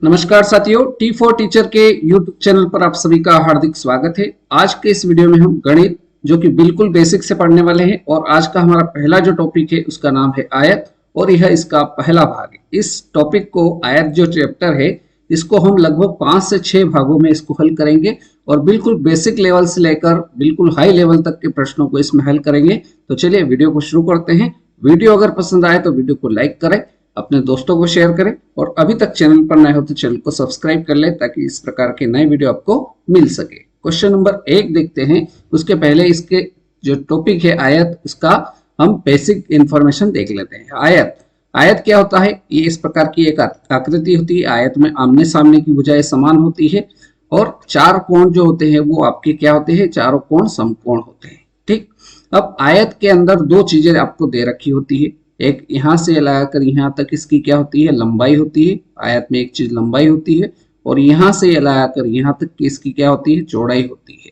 नमस्कार साथियों, T4 teacher के YouTube चैनल पर आप सभी का हार्दिक स्वागत है। आज के इस वीडियो में हम गणित जो कि बिल्कुल बेसिक से पढ़ने वाले हैं और आज का हमारा पहला जो टॉपिक है उसका नाम है आयत और यह इसका पहला भाग है। इस टॉपिक को आयत जो चैप्टर है इसको हम लगभग 5 से 6 भागों में इसको हल करेंगे और बिल्कुल बेसिक लेवल से लेकर बिल्कुल हाई लेवल तक के प्रश्नों को इसमें हल करेंगे। तो चलिए वीडियो को शुरू करते हैं। वीडियो अगर पसंद आए तो वीडियो को लाइक करें, अपने दोस्तों को शेयर करें और अभी तक चैनल पर नए हो तो चैनल को सब्सक्राइब कर ले ताकि इस प्रकार के नए वीडियो आपको मिल सके। क्वेश्चन नंबर 1 देखते हैं। उसके पहले इसके जो टॉपिक है आयत, इसका हम बेसिक इंफॉर्मेशन देख लेते हैं। आयत क्या होता है? ये इस प्रकार की एक आकृति होती है। आयत में आमने सामने की भुजाएं समान होती है और चार कोण जो होते हैं वो आपके क्या होते हैं? चारों कोण समकोण होते हैं। ठीक, अब आयत के अंदर दो चीजें आपको दे रखी होती है। एक यहां से लगाकर यहां तक इसकी क्या होती है? लंबाई होती है। आयत में एक चीज लंबाई होती है और यहां से लगाकर यहां तक की इसकी क्या होती है? चौड़ाई होती है।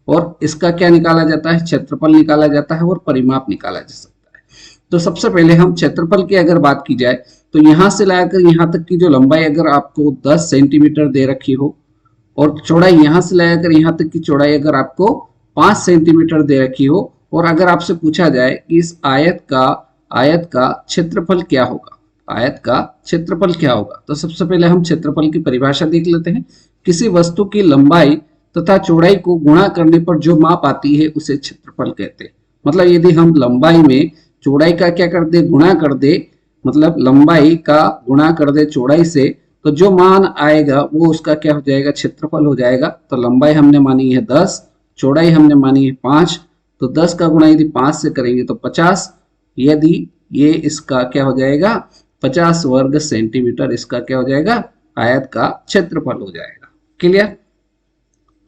और इसका क्या निकाला जाता है? क्षेत्रफल निकाला जाता है और परिमाप निकाला जा सकता है। तो सबसे पहले हम क्षेत्रफल की अगर बात की जाए तो यहां से लगाकर यहां तक की जो लंबाई अगर आपको 10 सेंटीमीटर दे रखी हो और चौड़ाई यहां से लगाकर यहां तक की चौड़ाई अगर आपको 5 सेंटीमीटर दे रखी हो और अगर आपसे पूछा जाए कि इस आयत का क्षेत्रफल क्या होगा, आयत का क्षेत्रफल क्या होगा, तो सबसे पहले हम क्षेत्रफल की परिभाषा देख लेते हैं। किसी वस्तु की लंबाई तथा चौड़ाई को गुणा करने पर जो माप आती है उसे क्षेत्रफल कहते हैं। मतलब यदि हम लंबाई में चौड़ाई का क्या कर दे? गुणा कर दे, मतलब लंबाई का गुणा कर दे चौड़ाई से, तो जो मान आएगा वो उसका क्या हो जाएगा? क्षेत्रफल हो जाएगा। तो लंबाई हमने मानी है 10, चौड़ाई हमने मानी है 5, तो 10 का गुणा यदि 5 से करेंगे तो 50, यदि ये इसका क्या हो जाएगा? 50 वर्ग सेंटीमीटर इसका क्या हो जाएगा? आयत का क्षेत्रफल हो जाएगा। क्लियर?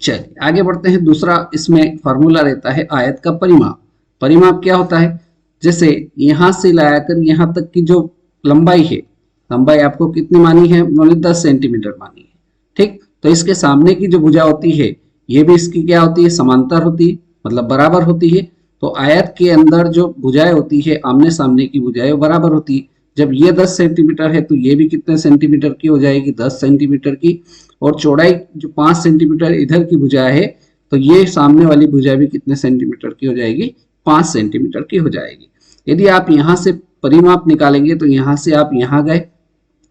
चलिए आगे बढ़ते हैं। दूसरा इसमें फॉर्मूला रहता है आयत का परिमाप। परिमाप क्या होता है? जैसे यहां से लाकर यहां तक की जो लंबाई है, लंबाई आपको कितनी मानी है? मैंने 10 सेंटीमीटर मानी है। ठीक, तो इसके सामने की जो भुजा होती है ये भी इसकी क्या होती है? समांतर होती है, मतलब बराबर होती है। तो आयत के अंदर जो भुजाएं होती है, आमने सामने की भुजाएं बराबर होती है। जब ये 10 सेंटीमीटर है तो ये भी कितने सेंटीमीटर की हो जाएगी? 10 सेंटीमीटर की। और चौड़ाई जो 5 सेंटीमीटर इधर की भुजा है तो ये सामने वाली भुजा भी कितने सेंटीमीटर की हो जाएगी? 5 सेंटीमीटर की हो जाएगी। यदि आप यहाँ से परिमाप निकालेंगे तो यहाँ से आप यहाँ गए,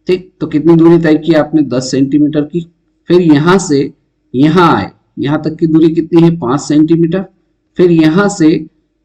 ठीक, तो कितनी दूरी तय की आपने? 10 सेंटीमीटर की। फिर यहाँ से यहाँ आए, यहाँ तक की दूरी कितनी है? 5 सेंटीमीटर। फिर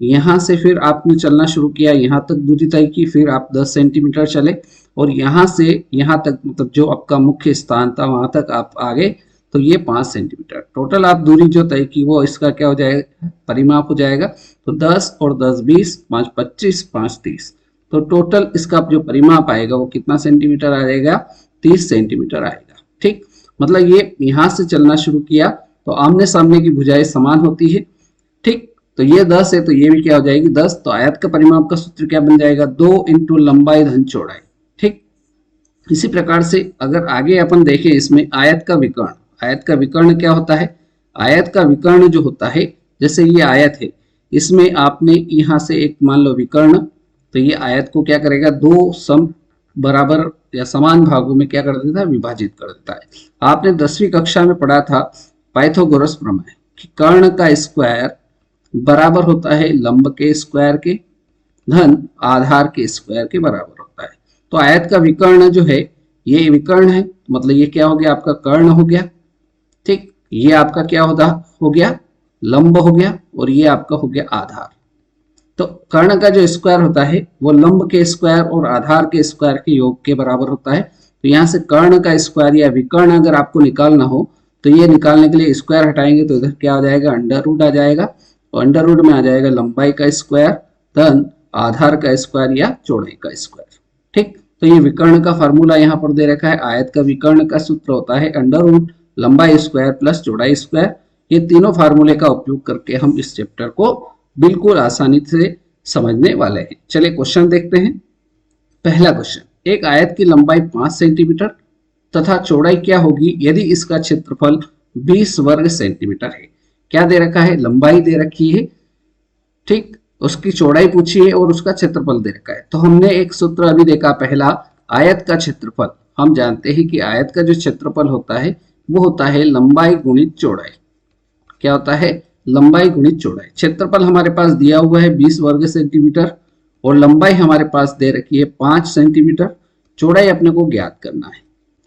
यहाँ से फिर आपने चलना शुरू किया, यहाँ तक दूरी तय की, फिर आप 10 सेंटीमीटर चले और यहाँ से यहाँ तक, मतलब जो आपका मुख्य स्थान था वहां तक आप आ गए, तो ये 5 सेंटीमीटर टोटल आप दूरी जो तय की वो इसका क्या हो जाएगा? परिमाप हो जाएगा। तो 10 और 10 20, 5 25, 5 30, तो टोटल इसका जो परिमाप आएगा वो कितना सेंटीमीटर आएगा? 30 सेंटीमीटर आएगा। ठीक, मतलब ये यहाँ से चलना शुरू किया तो आमने सामने की भुजाएं समान होती है। ठीक, तो ये 10 है तो ये भी क्या हो जाएगी? 10। तो आयत का परिमाप का सूत्र क्या बन जाएगा? 2 इंटू लंबाई धन चौड़ाई। ठीक, इसी प्रकार से अगर आगे अपन देखें इसमें आयत का विकर्ण। आयत का विकर्ण क्या होता है? आयत का विकर्ण जो होता है, जैसे ये आयत है, इसमें आपने यहां से एक मान लो विकर्ण, तो ये आयत को क्या करेगा? 2 सम बराबर या समान भागों में क्या कर देता है? विभाजित कर देता है। आपने 10वीं कक्षा में पढ़ा था पाइथागोरस प्रमेय कि कर्ण का स्क्वायर बराबर होता है लंब के स्क्वायर के धन आधार के स्क्वायर के बराबर होता है। तो आयत का विकर्ण जो है ये विकर्ण है, मतलब ये क्या हो गया? आपका कर्ण हो गया। ठीक, ये आपका क्या हो गया? लंब हो गया और ये आपका हो गया आधार। तो कर्ण का जो स्क्वायर होता है वो लंब के स्क्वायर और आधार के स्क्वायर के योग के बराबर होता है। तो यहाँ से कर्ण का स्क्वायर या विकर्ण अगर आपको निकालना हो तो ये निकालने के लिए स्क्वायर हटाएंगे तो इधर क्या आ जाएगा? अंडर रूट आ जाएगा। तो अंडर रूट में आ जाएगा लंबाई का स्क्वायर धन आधार का स्क्वायर या चौड़ाई का स्क्वायर। ठीक, तो ये विकर्ण का फार्मूला यहाँ पर दे रखा है। आयत का विकर्ण का सूत्र होता है अंडर रूट लंबाई स्क्वायर प्लस चौड़ाई स्क्वायर। ये तीनों फार्मूले का उपयोग करके हम इस चैप्टर को बिल्कुल आसानी से समझने वाले हैं। चलिए क्वेश्चन देखते हैं। पहला क्वेश्चन, एक आयत की लंबाई 5 सेंटीमीटर तथा चौड़ाई क्या होगी यदि इसका क्षेत्रफल 20 वर्ग सेंटीमीटर है? क्या दे रखा है? लंबाई दे रखी है, ठीक, उसकी चौड़ाई पूछी है और उसका क्षेत्रफल दे रखा है। तो हमने एक सूत्र अभी देखा, पहला आयत का क्षेत्रफल। हम जानते हैं कि आयत का जो क्षेत्रफल होता है वो होता है लंबाई गुणित चौड़ाई। क्या होता है? लंबाई गुणित चौड़ाई। क्षेत्रफल हमारे पास दिया हुआ है 20 वर्ग सेंटीमीटर और लंबाई हमारे पास दे रखी है 5 सेंटीमीटर। चौड़ाई अपने को ज्ञात करना है,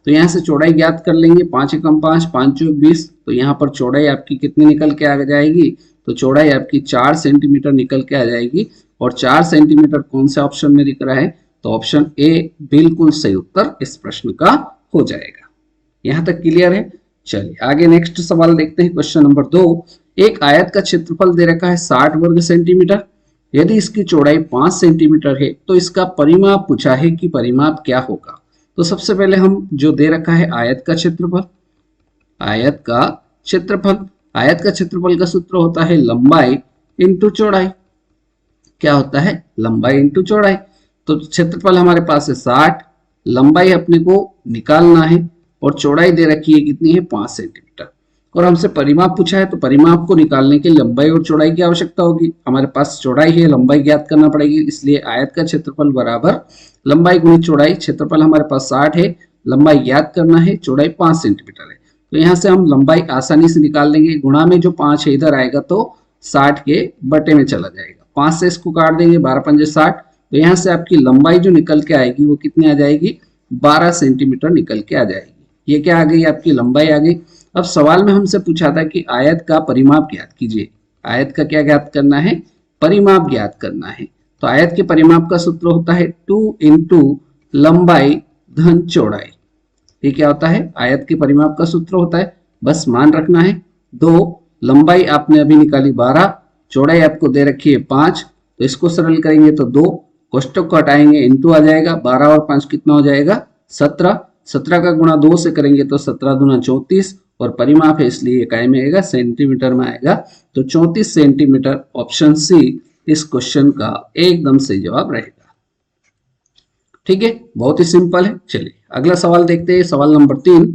तो यहाँ से चौड़ाई ज्ञात कर लेंगे। 5 एकम 5, 5 चौक 20, तो यहाँ पर चौड़ाई आपकी कितनी निकल के आ जाएगी? तो चौड़ाई आपकी 4 सेंटीमीटर निकल के आ जाएगी। और 4 सेंटीमीटर कौन से ऑप्शन में दिख रहा है? तो ऑप्शन ए बिल्कुल सही उत्तर इस प्रश्न का हो जाएगा। यहाँ तक क्लियर है? चलिए आगे नेक्स्ट सवाल देखते हैं। क्वेश्चन नंबर 2, एक आयत का क्षेत्रफल दे रखा है 60 वर्ग सेंटीमीटर। यदि इसकी चौड़ाई 5 सेंटीमीटर है तो इसका परिमाप पूछा है कि परिमाप क्या होगा। तो सबसे पहले हम जो दे रखा है आयत का क्षेत्रफल, आयत का क्षेत्रफल, आयत का क्षेत्रफल का सूत्र होता है लंबाई इंटू चौड़ाई। क्या होता है? लंबाई इंटू चौड़ाई। तो क्षेत्रफल हमारे पास है 60, लंबाई अपने को निकालना है और चौड़ाई दे रखी है कितनी है? 5 सेंटीमीटर। और हमसे परिमाप पूछा है, तो परिमाप को निकालने के लिए लंबाई और चौड़ाई की आवश्यकता होगी। हमारे पास चौड़ाई है, लंबाई ज्ञात करना पड़ेगी, इसलिए आयत का क्षेत्रफल बराबर लंबाई गुणित चौड़ाई। क्षेत्रफल हमारे पास 60 है, लंबाई ज्ञात करना है, चौड़ाई 5 सेंटीमीटर है। तो यहाँ से हम लंबाई आसानी से निकाल लेंगे। गुणा में जो 5 है इधर आएगा तो 60 के बटे में चला जाएगा। 5 से इसको काट देंगे, 12 पंजे 60। तो यहाँ से आपकी लंबाई जो निकल के आएगी वो कितनी आ जाएगी? 12 सेंटीमीटर निकल के आ जाएगी। ये क्या आ गई? आपकी लंबाई आ गई। अब सवाल में हमसे पूछा था कि आयत का परिमाप ज्ञात कीजिए। आयत का क्या ज्ञात करना है? परिमाप ज्ञात करना है। तो आयत के परिमाप का सूत्र होता है 2 इंटू लंबाई धन चौड़ाई। ये क्या होता है? आयत के परिमाप का सूत्र होता है, बस मान रखना है 2, लंबाई आपने अभी निकाली 12, चौड़ाई आपको दे रखी है 5। तो इसको सरल करेंगे तो 2, कोष्टक को हटाएंगे, इंटू आ जाएगा। 12 और 5 कितना हो जाएगा? 17। 17 का गुणा 2 से करेंगे तो 17 दूना 34, और परिमाप है इसलिए इकाई में आएगा, सेंटीमीटर में आएगा। तो 34 सेंटीमीटर ऑप्शन सी इस क्वेश्चन का एकदम सही जवाब रहेगा। ठीक है, बहुत ही सिंपल है। चलिए अगला सवाल देखते हैं। सवाल नंबर 3।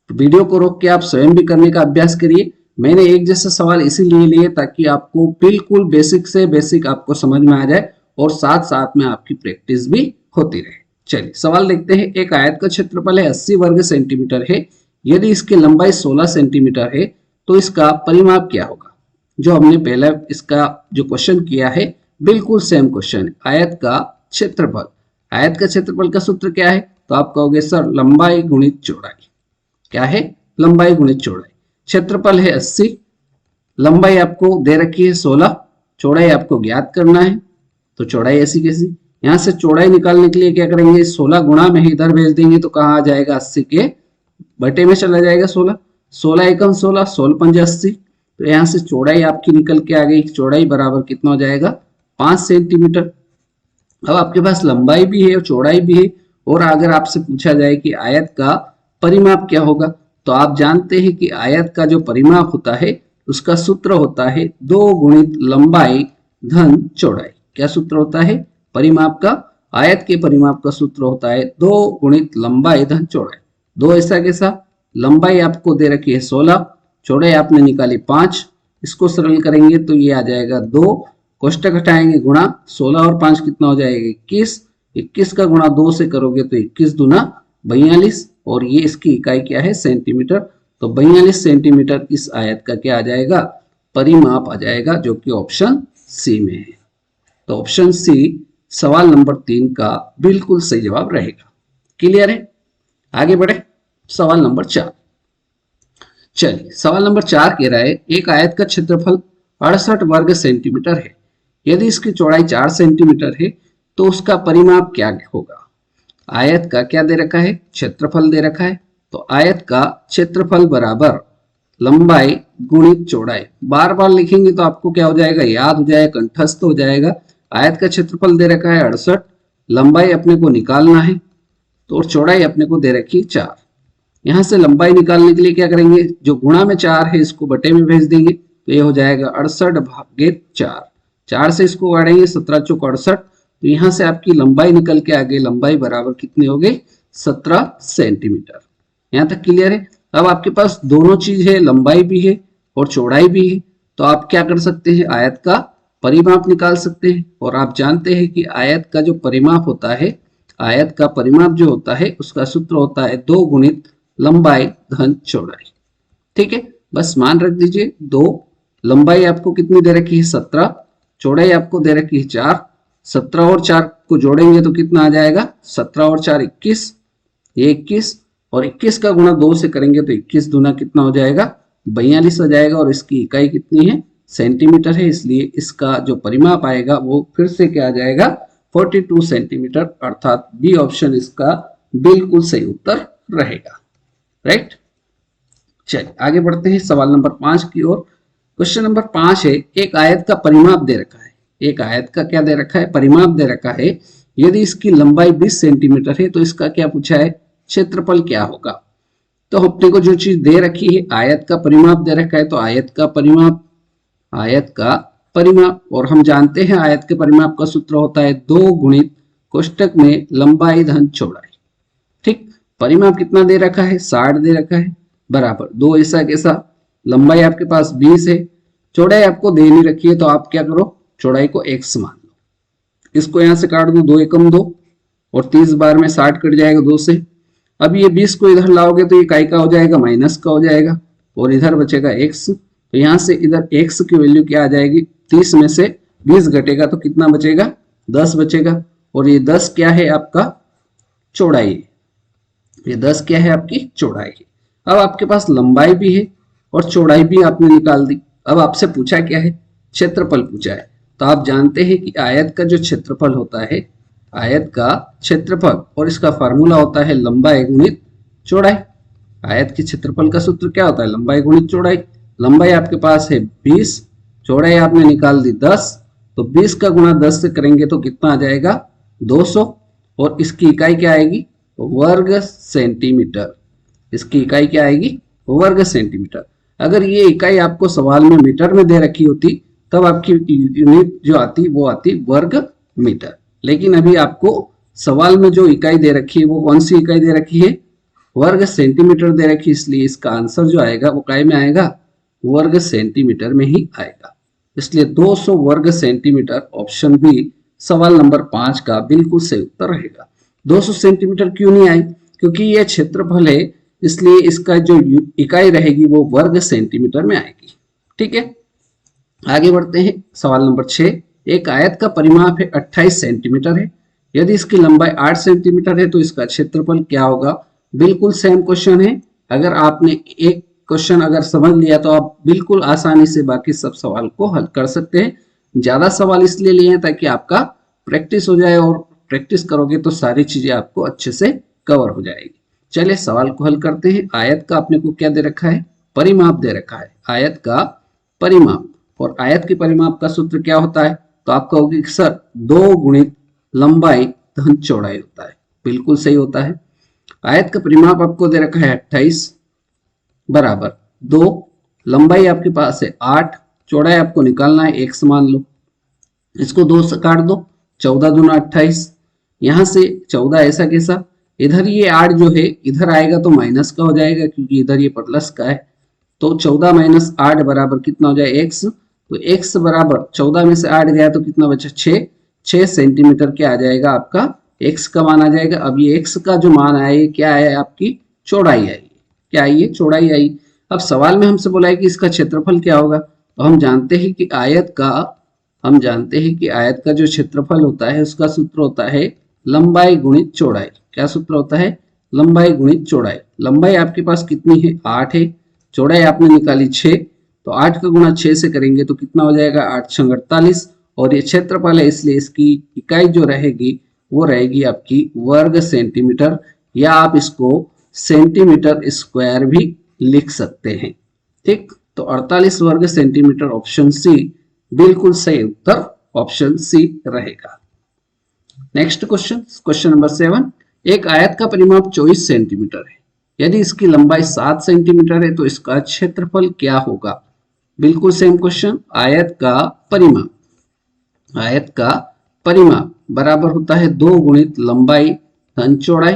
वीडियो को रोक के आप स्वयं भी करने का अभ्यास करिए। मैंने एक जैसा सवाल इसीलिए लिए ताकि आपको बिल्कुल बेसिक से बेसिक आपको समझ में आ जाए और साथ साथ में आपकी प्रैक्टिस भी होती रहे। चलिए सवाल देखते हैं। एक आयत का क्षेत्रफल है 80 वर्ग सेंटीमीटर है। यदि इसकी लंबाई 16 सेंटीमीटर है तो इसका परिमाप क्या होगा? जो हमने पहले इसका जो क्वेश्चन किया है बिल्कुल सेम क्वेश्चन है। आयत का क्षेत्रफल, आयत का क्षेत्रफल का सूत्र क्या है? तो आप कहोगे सर लंबाई गुणित चौड़ाई। क्या है? लंबाई गुणित चौड़ाई। क्षेत्रफल है 80, लंबाई आपको दे रखी है 16, चौड़ाई आपको ज्ञात करना है। तो चौड़ाई ऐसी कैसी? यहाँ से चौड़ाई निकालने के लिए क्या करेंगे? 16 गुणा में ही इधर भेज देंगे तो कहाँ आ जाएगा? 80 के बटे में चला जाएगा 16। 16 एकम 16, 16 पंजे 80। तो यहाँ से चौड़ाई आपकी निकल के आ गई। चौड़ाई बराबर कितना हो जाएगा? 5 सेंटीमीटर। अब आपके पास लंबाई भी है और चौड़ाई भी है, और अगर आपसे पूछा जाए कि आयत का परिमाप क्या होगा, तो आप जानते हैं कि आयत का जो परिमाप होता है उसका सूत्र होता है 2 गुणित लंबाई धन चौड़ाई। क्या सूत्र होता है परिमाप का? आयत के परिमाप का सूत्र होता है 2 गुणित लंबाई धन चौड़ाई। 2 ऐसा कैसा? लंबाई आपको दे रखी है 16, चौड़ाई आपने निकाली 5। इसको सरल करेंगे तो ये आ जाएगा 2, कोष्टक हटाएंगे, गुणा 16 और 5 कितना हो जाएगा? 21। 21 का गुणा 2 से करोगे तो 21 दूना 42, और ये इसकी इकाई क्या है? सेंटीमीटर। तो 42 सेंटीमीटर इस आयत का क्या आ जाएगा? परिमाप आ जाएगा, जो कि ऑप्शन सी में है। तो ऑप्शन सी सवाल नंबर 3 का बिल्कुल सही जवाब रहेगा। क्लियर है? आगे बढ़े। सवाल नंबर 4। चलिए सवाल नंबर 4 कह रहा है एक आयत का क्षेत्रफल 68 वर्ग सेंटीमीटर है। यदि इसकी चौड़ाई 4 सेंटीमीटर है तो उसका परिमाप क्या होगा? आयत का क्या दे रखा है? क्षेत्रफल दे रखा है। तो आयत का क्षेत्रफल बराबर लंबाई गुणित चौड़ाई। बार बार लिखेंगे तो आपको क्या हो जाएगा? याद हो जाएगा, कंठस्थ हो जाएगा। आयत का क्षेत्रफल दे रखा है 68, लंबाई अपने को निकालना है, तो चौड़ाई अपने को दे रखी है 4। यहां से लंबाई निकालने के लिए क्या करेंगे? जो गुणा में 4 है इसको बटे में भेज देंगे, तो ये हो जाएगा 68 भागे 4। 4 से इसको काटेंगे, 17 चौक 68। तो यहाँ से आपकी लंबाई निकल के आ गई। लंबाई बराबर कितनी हो गई? 17 सेंटीमीटर। यहाँ तक क्लियर है? अब आपके पास दोनों चीज है, लंबाई भी है और चौड़ाई भी है। तो आप क्या कर सकते हैं? आयत का परिमाप निकाल सकते हैं। और आप जानते हैं कि आयत का जो परिमाप होता है, आयत का परिमाप जो होता है उसका सूत्र होता है 2 गुणित लंबाई धन चौड़ाई। ठीक है, बस मान रख दीजिए 2, लंबाई आपको कितनी दे रखी है 17, चौड़ाई आपको दे रखी है 4, 17 और 4 को जोड़ेंगे तो कितना आ जाएगा 17 और 4 21, ये 21 और 21 का गुणा 2 से करेंगे तो 21 दूना कितना हो जाएगा 42 हो जाएगा और इसकी इकाई कितनी है सेंटीमीटर है, इसलिए इसका जो परिमाप आएगा वो फिर से क्या आ जाएगा 42 सेंटीमीटर, अर्थात बी ऑप्शन इसका बिल्कुल सही उत्तर रहेगा। राइट, चलिए आगे बढ़ते हैं सवाल नंबर 5 की ओर। क्वेश्चन नंबर 5 है, एक आयत का परिमाप दे रखा है, एक आयत का क्या दे रखा है परिमाप दे रखा है, यदि इसकी लंबाई 20 सेंटीमीटर है तो इसका क्या पूछा है क्षेत्रफल क्या होगा। तो अपने को जो चीज दे रखी है आयत का परिमाप दे रखा है, तो आयत का परिमाप, आयत का परिमाप, और हम जानते हैं आयत के परिमाप का सूत्र होता है 2 गुणित कोष्टक में लंबाई धन चौड़ाई। ठीक, परिमाप कितना दे रखा है 60 दे रखा है, बराबर 2 ऐसा कैसा, लंबाई आपके पास 20 है, चौड़ाई आपको दे नहीं रखी है तो आप क्या करो चौड़ाई को x मान लो, इसको यहां से काट दो 2 एकम 2 और 30 बार में 60 कट जाएगा 2 से। अब ये 20 को इधर लाओगे तो ये काय का हो जाएगा माइनस का हो जाएगा और इधर बचेगा x, तो यहां से इधर x की वैल्यू क्या आ जाएगी 30 में से 20 घटेगा तो कितना बचेगा 10 बचेगा, और ये 10 क्या है आपका चौड़ाई, ये 10 क्या है आपकी चौड़ाई है। अब आपके पास लंबाई भी है और चौड़ाई भी आपने निकाल दी, अब आपसे पूछा क्या है क्षेत्रफल पूछा है। तो आप जानते हैं कि आयत का जो क्षेत्रफल होता है, आयत का क्षेत्रफल, और इसका फार्मूला होता है लंबाई गुणित चौड़ाई। आयत के क्षेत्रफल का सूत्र क्या होता है लंबाई गुणित चौड़ाई। लंबाई आपके पास है 20, चौड़ाई आपने निकाल दी 10, तो 20 का गुणा 10 से करेंगे तो कितना आ जाएगा 200, और इसकी इकाई क्या आएगी वर्ग सेंटीमीटर, इसकी इकाई क्या आएगी वर्ग सेंटीमीटर। अगर ये इकाई आपको सवाल में मीटर में दे रखी होती तब आपकी यूनिट जो आती वो आती वर्ग मीटर, लेकिन अभी आपको सवाल में जो इकाई दे रखी है वो कौन सी इकाई दे रखी है वर्ग सेंटीमीटर दे रखी है, इसलिए इसका आंसर जो आएगा वो काय में आएगा वर्ग सेंटीमीटर में ही आएगा। इसलिए 200 वर्ग सेंटीमीटर ऑप्शन बी सवाल नंबर 5 का बिल्कुल सही उत्तर रहेगा। 200 सेंटीमीटर क्यों नहीं आई, क्योंकि यह क्षेत्रफल है इसलिए इसका जो इकाई रहेगी वो वर्ग सेंटीमीटर में आएगी। ठीक है, आगे बढ़ते हैं सवाल नंबर 6। एक आयत का परिमाप है 28 सेंटीमीटर है, यदि इसकी लंबाई 8 सेंटीमीटर है तो इसका क्षेत्रफल क्या होगा। बिल्कुल सेम क्वेश्चन है, अगर आपने एक क्वेश्चन अगर समझ लिया तो आप बिल्कुल आसानी से बाकी सब सवाल को हल कर सकते हैं। ज्यादा सवाल इसलिए लिए हैं ताकि आपका प्रैक्टिस हो जाए, और प्रैक्टिस करोगे तो सारी चीजें आपको अच्छे से कवर हो जाएगी। चलिए सवाल को हल करते हैं। आयत का अपने को क्या दे रखा है परिमाप दे रखा है, आयत का परिमाप, और आयत के परिमाप का सूत्र क्या होता है, तो आप कहोगे कि सर 2 गुणित लंबाई धन चौड़ाई होता है। बिल्कुल सही होता है। आयत का परिमाप आपको दे रखा है 28 बराबर 2, लंबाई आपके पास है 8, चौड़ाई आपको निकालना है x मान लो, इसको 2 से काट दो 14 दूना 28, यहां से 14 ऐसा कैसा, इधर ये 8 जो है इधर आएगा तो माइनस का हो जाएगा क्योंकि इधर ये प्लस का है, तो 14 माइनस 8 बराबर कितना हो जाए x, तो x बराबर 14 में से 8 गया तो कितना बचा 6 सेंटीमीटर क्या आ जाएगा आपका x का मान आ जाएगा। अब ये x का जो मान आया ये क्या है आपकी चौड़ाई आई, क्या आई है चौड़ाई आई। अब सवाल में हमसे बोला है कि इसका क्षेत्रफल क्या होगा, तो हम जानते हैं कि आयत का जो क्षेत्रफल होता है उसका सूत्र होता है लंबाई गुणित चौड़ाई। क्या सूत्र होता है लंबाई गुणित चौड़ाई। लंबाई आपके पास कितनी है 8 है, चौड़ाई आपने निकाली 6, तो 8 का गुणा 6 से करेंगे तो कितना हो जाएगा 8 × 48, और ये क्षेत्रफल है इसलिए इसकी इकाई जो रहेगी वो रहेगी आपकी वर्ग सेंटीमीटर, या आप इसको सेंटीमीटर स्क्वायर भी लिख सकते हैं। ठीक, तो 48 वर्ग सेंटीमीटर ऑप्शन सी बिल्कुल सही उत्तर ऑप्शन सी रहेगा। Next question number 7। एक आयत का परिमाप 24 सेंटीमीटर है, यदि इसकी लंबाई 7 सेंटीमीटर है तो इसका क्षेत्रफल क्या होगा। बिल्कुल सेम क्वेश्चन। आयत का परिमाप बराबर होता है 2 गुणित लंबाई धन चौड़ाई।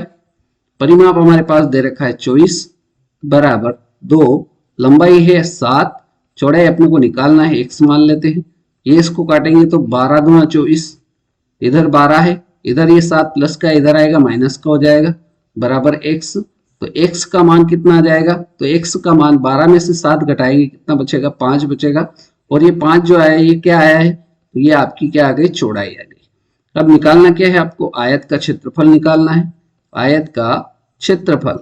परिमाप हमारे पास दे रखा है 24 बराबर 2, लंबाई है 7, चौड़ाई अपने को निकालना है x मान लेते हैं, ये इसको काटेंगे तो 12 दूना 24, इधर 12 है इधर ये 7 प्लस का इधर आएगा माइनस का हो जाएगा बराबर x। तो x का मान कितना आ जाएगा, तो x का मान 12 में से 7 घटाएंगे कितना बचेगा, 5 बचेगा। और ये 5 जो आया ये क्या आया है, तो ये आपकी क्या आ गई, चौड़ाई आ गई। अब निकालना क्या है आपको, आयत का क्षेत्रफल निकालना है, आयत का क्षेत्रफल।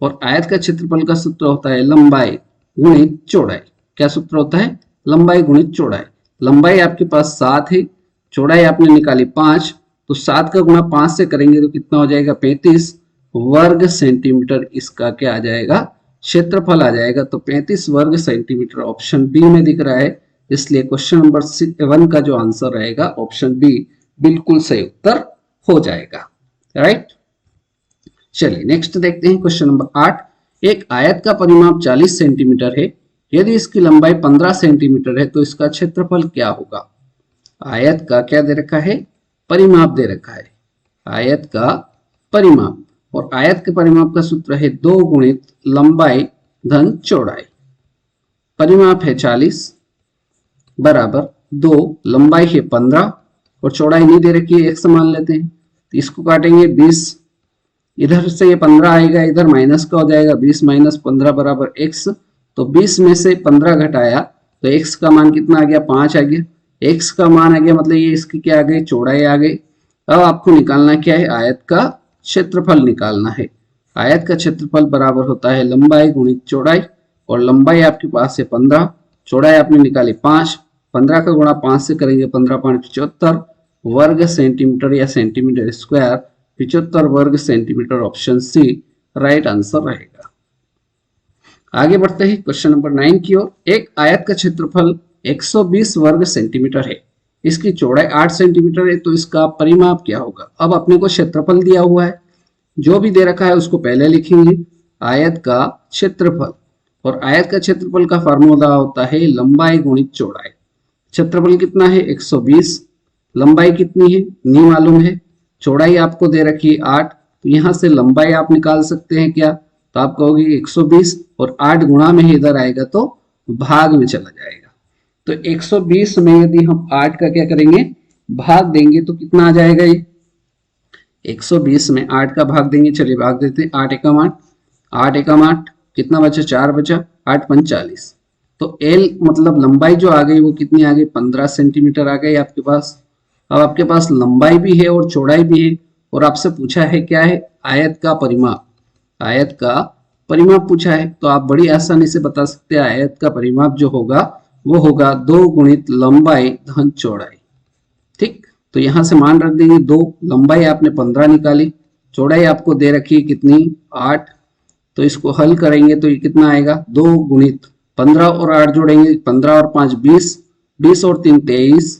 और आयत का क्षेत्रफल का सूत्र होता है लंबाई गुणित चौड़ाई। क्या सूत्र होता है, लंबाई गुणित चौड़ाई। लंबाई आपके पास 7 है, चौड़ाई आपने निकाली 5, तो 7 का गुणा 5 से करेंगे तो कितना हो जाएगा, 35 वर्ग सेंटीमीटर इसका क्या आ जाएगा, क्षेत्रफल आ जाएगा। तो 35 वर्ग सेंटीमीटर ऑप्शन बी में दिख रहा है, इसलिए क्वेश्चन नंबर 1 का जो आंसर रहेगा ऑप्शन बी बिल्कुल सही उत्तर हो जाएगा। राइट, चलिए नेक्स्ट देखते हैं क्वेश्चन नंबर 8। एक आयत का परिमाप 40 सेंटीमीटर है, यदि इसकी लंबाई 15 सेंटीमीटर है तो इसका क्षेत्रफल क्या होगा। आयत का क्या दे रखा है, परिमाप दे रखा है, आयत का परिमाप। और आयत के परिमाप का सूत्र है 2 गुणित लंबाई धन चौड़ाई। परिमाप है 40 बराबर 2, लंबाई है 15 और चौड़ाई नहीं दे रखी है, 1 मान लेते हैं। तो इसको काटेंगे 20, इधर से ये 15 आएगा, इधर माइनस का हो जाएगा, 20 माइनस 15 बराबर x। तो 20 में से 15 घटाया तो x का मान कितना आ गया, 5 आ गया। x का मान आ गया मतलब ये इसकी क्या आ गई, चौड़ाई आ गई। अब आपको निकालना क्या है, आयत का क्षेत्रफल निकालना है। आयत का क्षेत्रफल बराबर होता है लंबाई गुणित चौड़ाई। और लंबाई आपके पास है 15, चौड़ाई आपने निकाली 5, 15 का गुणा 5 से करेंगे 15 5 75 वर्ग सेंटीमीटर या सेंटीमीटर स्क्वायर, 75 वर्ग centimetre, option C right answer रहेगा। आगे बढ़ते हैं क्वेश्चन नंबर 9 की ओर। एक आयत का क्षेत्रफल 120 वर्ग सेंटीमीटर है, इसकी चौड़ाई 8 सेंटीमीटर है, तो इसका परिमाप क्या होगा। अब अपने को क्षेत्रफल दिया हुआ है, जो भी दे रखा है उसको पहले लिखेंगे, आयत का क्षेत्रफल। और आयत का क्षेत्रफल का फार्मूला होता है लंबाई गुणित चौड़ाई। क्षेत्रफल कितना है 120, लंबाई कितनी है नहीं मालूम है, चौड़ाई आपको दे रखी है 8, तो यहाँ से लंबाई आप निकाल सकते हैं क्या, तो आप कहोगे 120 और 8 गुणा में ही इधर आएगा तो भाग में चला जाएगा। तो 120 में यदि हम 8 का क्या करेंगे, भाग देंगे तो कितना आ जाएगा, ये 120 में 8 का भाग देंगे। चलिए भाग देते हैं, 8 एकम 8, 8 एकम 8 कितना बचा, 4 बचा, 8 पंच 40। तो एल मतलब लंबाई जो आ गई वो कितनी आ गई, 15 सेंटीमीटर आ गई आपके पास। अब आपके पास लंबाई भी है और चौड़ाई भी है, और आपसे पूछा है क्या है, आयत का परिमाप। आयत का परिमाप पूछा है तो आप बड़ी आसानी से बता सकते हैं, आयत का परिमाप जो होगा वो होगा 2 गुणित लंबाई धन चौड़ाई। ठीक, तो यहां से मान रख देंगे 2, लंबाई आपने 15 निकाली, चौड़ाई आपको दे रखी है कितनी 8, तो इसको हल करेंगे तो ये कितना आएगा, 2 गुणित 15 और 8 जोड़ेंगे, 15 और 5 20, 20 और 3 23,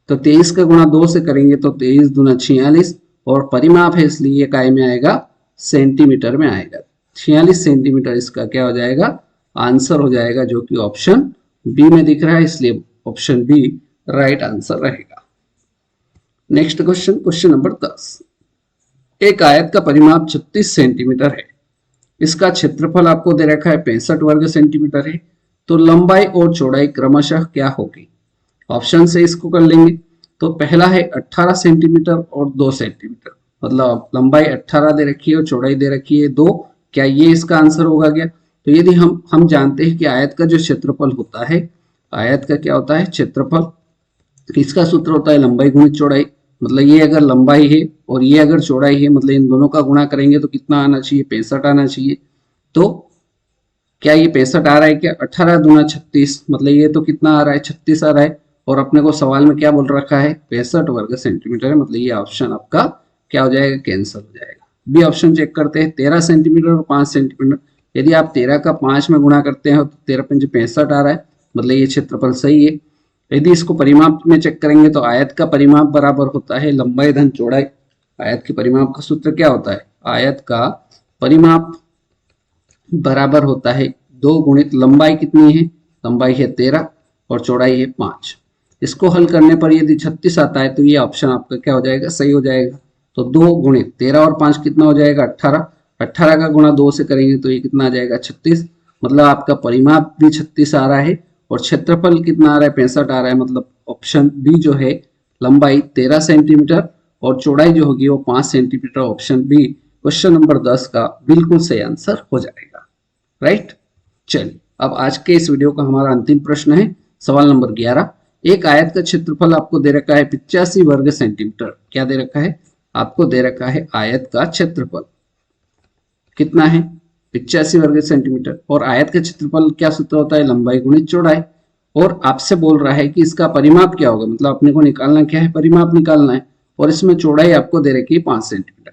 तो 23 का गुणा 2 से करेंगे तो 23 दूना 46, और परिमाप है इसलिए ये काय में आएगा, सेंटीमीटर में आएगा। 46 सेंटीमीटर इसका क्या हो जाएगा, आंसर हो जाएगा, जो कि ऑप्शन बी में दिख रहा है, इसलिए ऑप्शन बी राइट आंसर रहेगा। Next question, question number 10। एक आयत का परिमाप 36 सेंटीमीटर है, इसका क्षेत्रफल आपको दे रखा है 65 वर्ग सेंटीमीटर है, तो लंबाई और चौड़ाई क्रमशः क्या होगी। ऑप्शन से इसको कर लेंगे, तो पहला है 18 सेंटीमीटर और 2 सेंटीमीटर, मतलब लंबाई 18 दे रखी है और चौड़ाई दे रखी है 2, क्या ये इसका आंसर होगा क्या। तो यदि हम जानते हैं कि आयत का जो क्षेत्रफल होता है, आयत का क्या होता है क्षेत्रफल, इसका सूत्र होता है लंबाई गुणित चौड़ाई। मतलब ये अगर लंबाई है और ये अगर चौड़ाई है, मतलब इन दोनों का गुणा करेंगे तो कितना आना चाहिए, 65 आना चाहिए। तो क्या ये 65 आ रहा है क्या, 18 दूना 36, मतलब ये तो कितना आ रहा है 36 आ रहा है, और अपने को सवाल में क्या बोल रखा है 65 वर्ग सेंटीमीटर है, मतलब ये ऑप्शन आपका क्या हो जाएगा, कैंसिल हो जाएगा। बी ऑप्शन चेक करते हैं, 13 सेंटीमीटर और 5 सेंटीमीटर, यदि आप 13 का 5 में गुणा करते हैं तो 13 पंच 65 आ रहा है, मतलब ये क्षेत्रफल सही है। यदि इसको परिमाप में चेक करेंगे तो आयत का परिमाप बराबर होता है लंबाई धन चौड़ाई। आयत के परिमाप का सूत्र क्या होता है, आयत का परिमाप बराबर होता है 2 गुणित लंबाई कितनी है, लंबाई है 13 और चौड़ाई है 5। इसको हल करने पर यदि 36 आता है तो ये ऑप्शन आपका क्या हो जाएगा, सही हो जाएगा। तो 2 गुणित 13 और 5 कितना हो जाएगा 18, 18 का गुणा 2 से करेंगे तो ये कितना आ जाएगा 36, मतलब आपका परिमाप भी 36 आ रहा है और क्षेत्रफल कितना आ रहा है 65 आ रहा है, मतलब ऑप्शन बी जो है लंबाई 13 सेंटीमीटर और चौड़ाई जो होगी वो 5 centimetre. Option B question number 10 का बिल्कुल सही आंसर हो जाएगा। राइट, चलिए अब आज के इस वीडियो का हमारा अंतिम प्रश्न है सवाल नंबर 11। एक आयत का क्षेत्रफल आपको दे रखा है 85 वर्ग सेंटीमीटर। क्या दे रखा है? आपको दे रखा है आयत का क्षेत्रफल कितना है? 85 वर्ग सेंटीमीटर। और आयत का क्षेत्रफल क्या सूत्र होता है? लंबाई गुणित चौड़ाई। और आपसे बोल रहा है कि इसका परिमाप क्या होगा, मतलब अपने को निकालना क्या है? परिमाप निकालना है। और इसमें चौड़ाई आपको दे रखी है 5 सेंटीमीटर।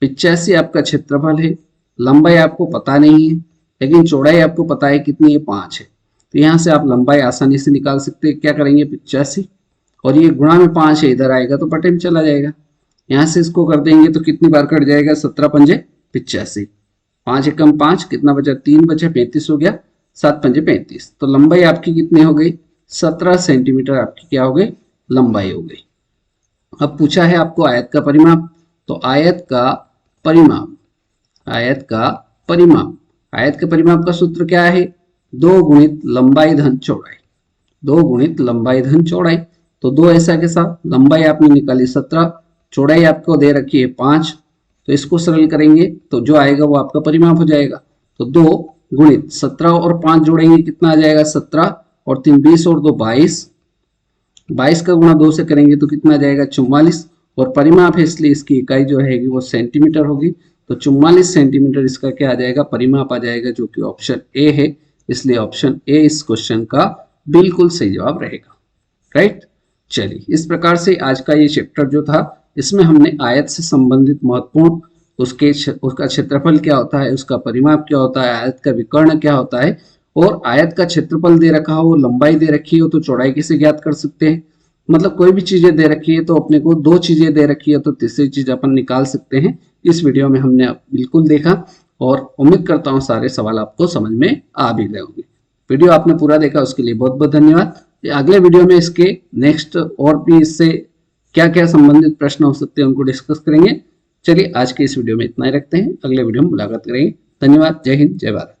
85 आपका क्षेत्रफल है, लंबाई आपको पता नहीं है, लेकिन चौड़ाई आपको पता है कितनी है? 5 है। तो यहाँ से आप लंबाई आसानी से निकाल सकते हैं। क्या करेंगे? 85 और ये गुणा में 5 है, इधर आएगा तो पटे में चला जाएगा। यहाँ से इसको कर देंगे तो कितनी बार कट जाएगा? 17 पंजे 85, 5 एकम 5, कितना बचा? 3 बचा, 35 हो गया, 7 पंजे 35। तो लंबाई आपकी कितनी हो गई? 17 सेंटीमीटर आपकी क्या हो गई? लंबाई हो गई। अब पूछा है आपको आयत का परिमाप। तो आयत का परिमाप, आयत का परिमाप, आयत के परिमाप का सूत्र क्या है? 2 गुणित लंबाई धन चौड़ाई, 2 गुणित लंबाई धन चौड़ाई। तो 2 ऐसा के साथ, लंबाई आपने निकाली 17, चौड़ाई आपको दे रखी है 5, तो इसको सरल करेंगे तो जो आएगा वो आपका परिमाप हो जाएगा। तो 2 गुणित 17 और 5 जोड़ेंगे, कितना आ जाएगा? 17 और 3 20 और 2 22, 22 का गुणा 2 से करेंगे तो कितना आ जाएगा? 44। और परिमाप है इसलिए इसकी इकाई जो है वो सेंटीमीटर होगी। तो 44 सेंटीमीटर इसका क्या आ जाएगा? परिमाप आ जाएगा, जो कि ऑप्शन ए है। इसलिए ऑप्शन ए इस क्वेश्चन का बिल्कुल सही जवाब रहेगा। राइट, चलिए इस प्रकार से आज का ये चैप्टर जो था, इसमें हमने आयत से संबंधित महत्वपूर्ण उसका क्षेत्रफल क्या होता है, उसका परिमाप क्या होता है, आयत का विकर्ण क्या होता है, और आयत का क्षेत्रफल दे रखा हो, लंबाई दे रखी हो तो चौड़ाई कैसे ज्ञात कर सकते हैं। मतलब कोई भी चीजें दे रखी है तो अपने को 2 चीजें दे रखी है तो तीसरी चीज अपन निकाल सकते हैं। इस वीडियो में हमने बिल्कुल देखा और उम्मीद करता हूँ सारे सवाल आपको समझ में आ भी गए होंगे। वीडियो आपने पूरा देखा उसके लिए बहुत बहुत धन्यवाद। अगले वीडियो में इसके नेक्स्ट और भी इससे क्या क्या संबंधित प्रश्न हो सकते हैं उनको डिस्कस करेंगे। चलिए आज के इस वीडियो में इतना ही रखते हैं, अगले वीडियो में मुलाकात करेंगे। धन्यवाद, जय हिंद, जय भारत।